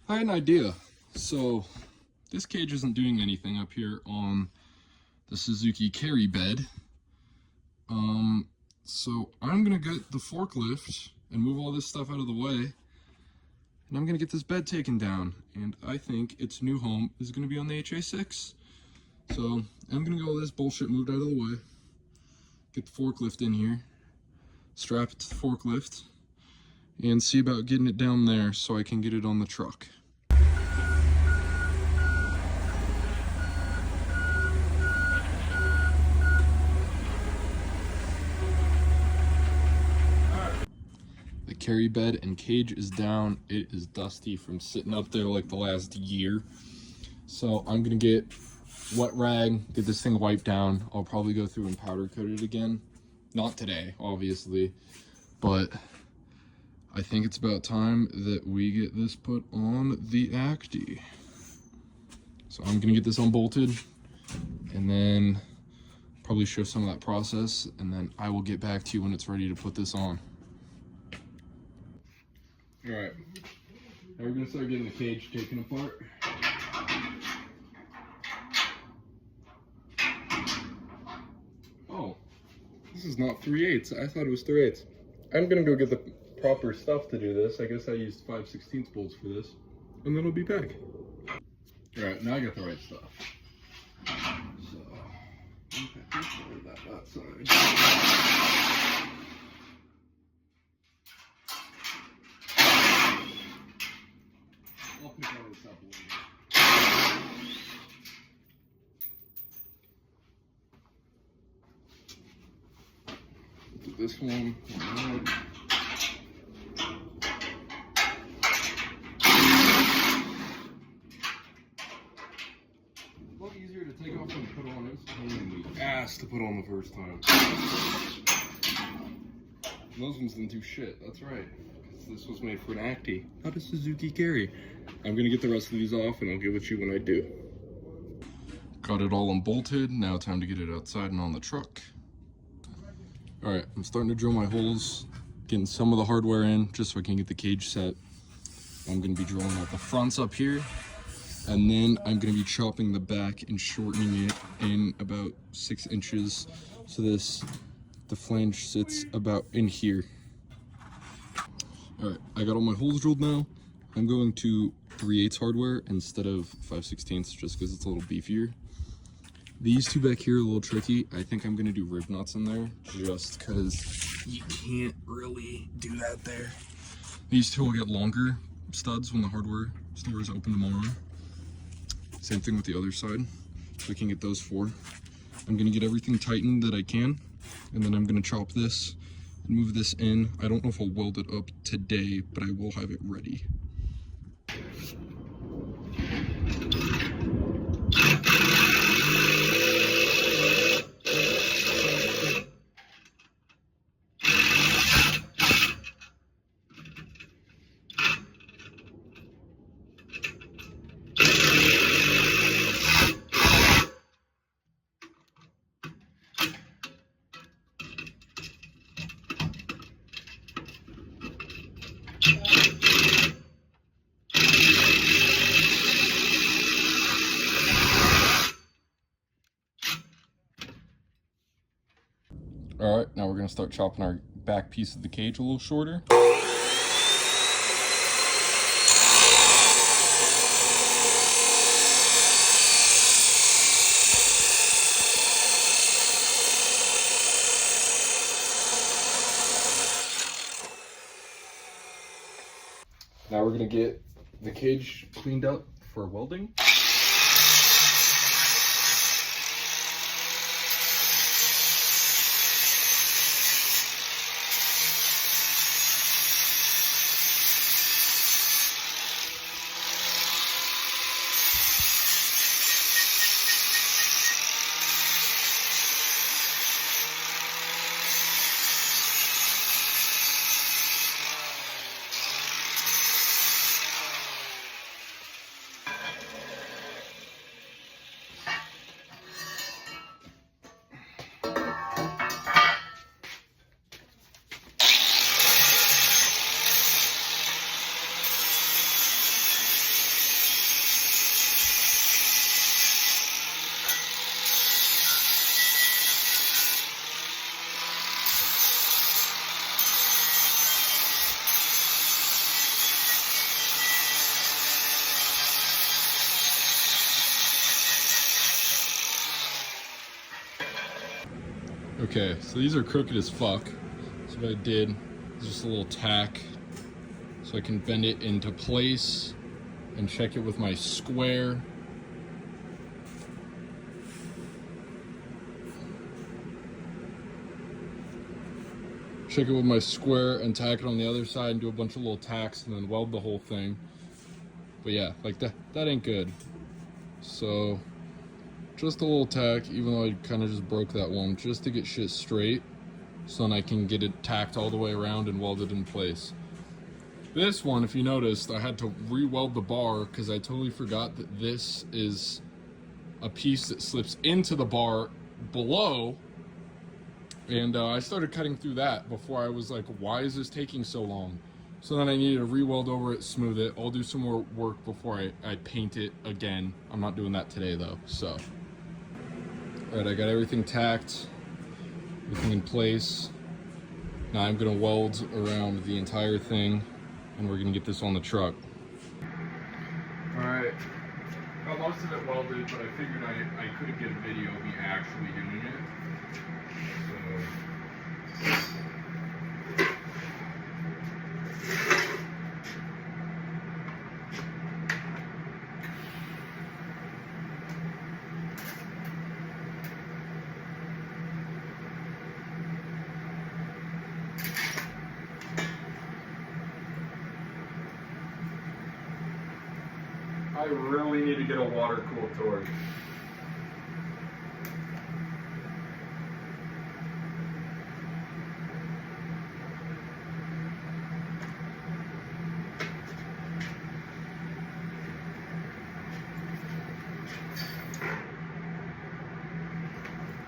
I had an idea. So this cage isn't doing anything up here on the Suzuki carry bed. So I'm gonna get the forklift and move all this stuff out of the way, and I'm gonna get this bed taken down, and I think its new home is gonna be on the HA6. So I'm gonna get all this bullshit moved out of the way, get the forklift in here, strap it to the forklift, and see about getting it down there so I can get it on the truck. The carry bed and cage is down. It is dusty from sitting up there like the last year. So I'm gonna get wet rag, get this thing wiped down. I'll probably go through and powder coat it again. Not today, obviously, but I think it's about time that we get this put on the Acty. So I'm gonna get this unbolted and then probably show some of that process, and then I will get back to you when it's ready to put this on. All right, now we're gonna start getting the cage taken apart. Oh, this is not 3/8. I thought it was 3/8. I'm gonna go get the proper stuff to do this. I guess I used 5/16 bolts for this, and then I'll be back. All right, now I got the right stuff. So, okay, that side. I'll pick all this up later. Do this one. A lot easier to take off than put on. It was a pain in the ass to put on the first time. And those ones didn't do shit. That's right. This was made for an Acty, not a Suzuki carry. I'm gonna get the rest of these off and I'll get with you when I do. Got it all unbolted. Now time to get it outside and on the truck. All right, I'm starting to drill my holes, getting some of the hardware in just so I can get the cage set. I'm gonna be drilling out the fronts up here, and then I'm gonna be chopping the back and shortening it in about 6 inches so the flange sits about in here. All right, I got all my holes drilled now. I'm going to 3/8 hardware instead of 5/16 just because it's a little beefier. These two back here are a little tricky. I think I'm gonna do rib knots in there just because you can't really do that there. These two will get longer studs when the hardware store is open tomorrow. Same thing with the other side. We can get those 4. I'm gonna get everything tightened that I can, and then I'm gonna chop this and move this in. I don't know if I'll weld it up today, but I will have it ready. All right, now we're gonna start chopping our back piece of the cage a little shorter. Now we're gonna get the cage cleaned up for welding. Okay, so these are crooked as fuck. So what I did is just a little tack so I can bend it into place and check it with my square. Check it with my square and tack it on the other side and do a bunch of little tacks and then weld the whole thing. But yeah, like that ain't good. So just a little tack, even though I kind of just broke that one, just to get shit straight, so then I can get it tacked all the way around and welded in place. This one, if you noticed, I had to re-weld the bar because I totally forgot that this is a piece that slips into the bar below. And I started cutting through that before I was like, why is this taking so long? So then I needed to re-weld over it, smooth it. I'll do some more work before I paint it again. I'm not doing that today though, so. All right, I got everything tacked, everything in place. Now I'm gonna weld around the entire thing and we're gonna get this on the truck. All right, got most of it welded, but I figured I couldn't get a video of me actually doing it. I really need to get a water-cooled torch.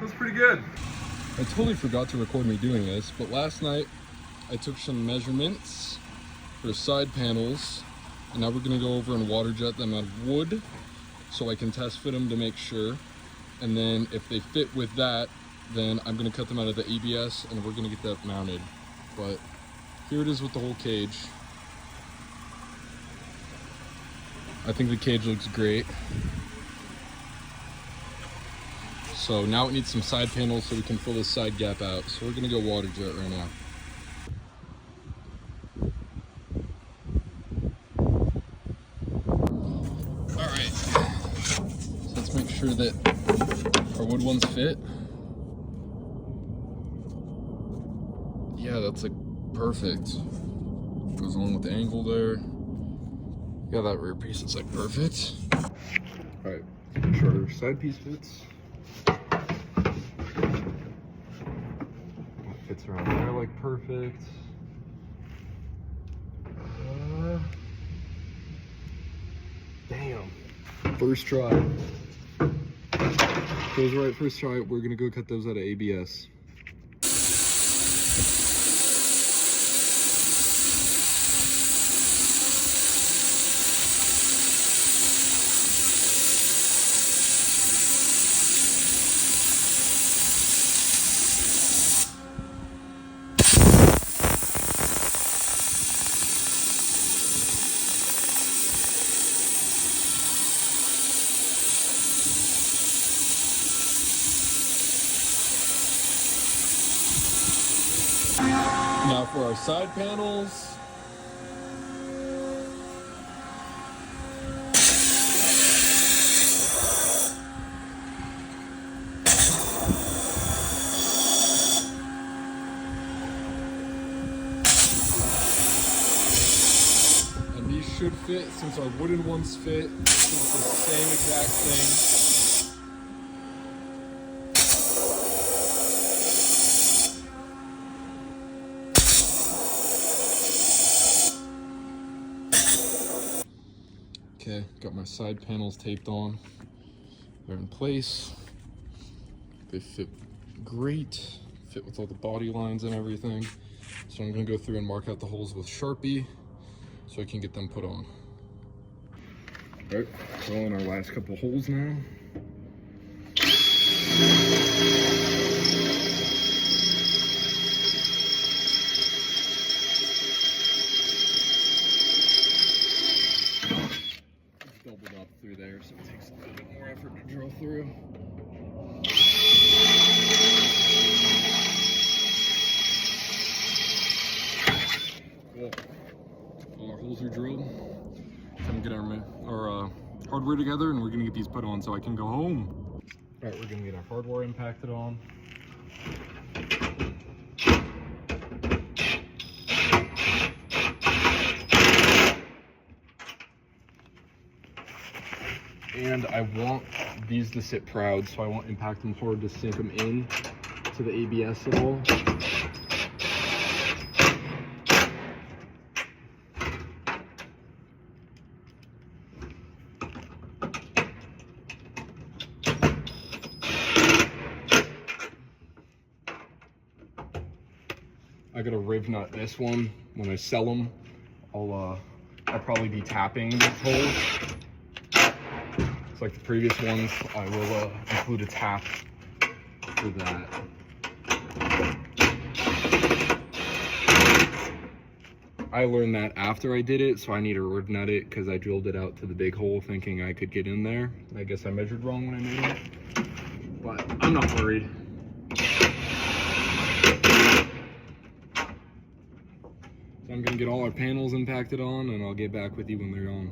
That's pretty good. I totally forgot to record me doing this, but last night I took some measurements for side panels, and now we're gonna go over and water jet them out of wood so I can test fit them to make sure. And then if they fit with that, then I'm gonna cut them out of the ABS and we're gonna get that mounted. But here it is with the whole cage. I think the cage looks great. So now it needs some side panels so we can fill this side gap out. So we're gonna go water jet right now. All right, so let's make sure that our wood ones fit. Yeah, that's like perfect. Goes along with the angle there. Yeah, that rear piece is like perfect. All right, make sure our side piece fits. Fits around there like perfect. Damn. First try. Goes right first try. We're gonna go cut those out of ABS. Now for our side panels. And these should fit since our wooden ones fit. It's the same exact thing. Okay, got my side panels taped on. They're in place. They fit great. Fit with all the body lines and everything. So I'm gonna go through and mark out the holes with Sharpie so I can get them put on. All right, fill in our last couple holes now. Doubled up through there, so it takes a little bit more effort to drill through. come get our hardware together, and we're gonna get these put on so I can go home. All right, we're gonna get our hardware impacted on. And I want these to sit proud, so I won't impact them hard to sink them in to the ABS at all. I gotta riv nut this one. When I sell them, I'll probably be tapping these holes. It's like the previous ones. I will include a tap for that. I learned that after I did it, so I need to riv nut it because I drilled it out to the big hole thinking I could get in there. I guess I measured wrong when I made it, but I'm not worried. So I'm gonna get all our panels impacted on, and I'll get back with you when they're on.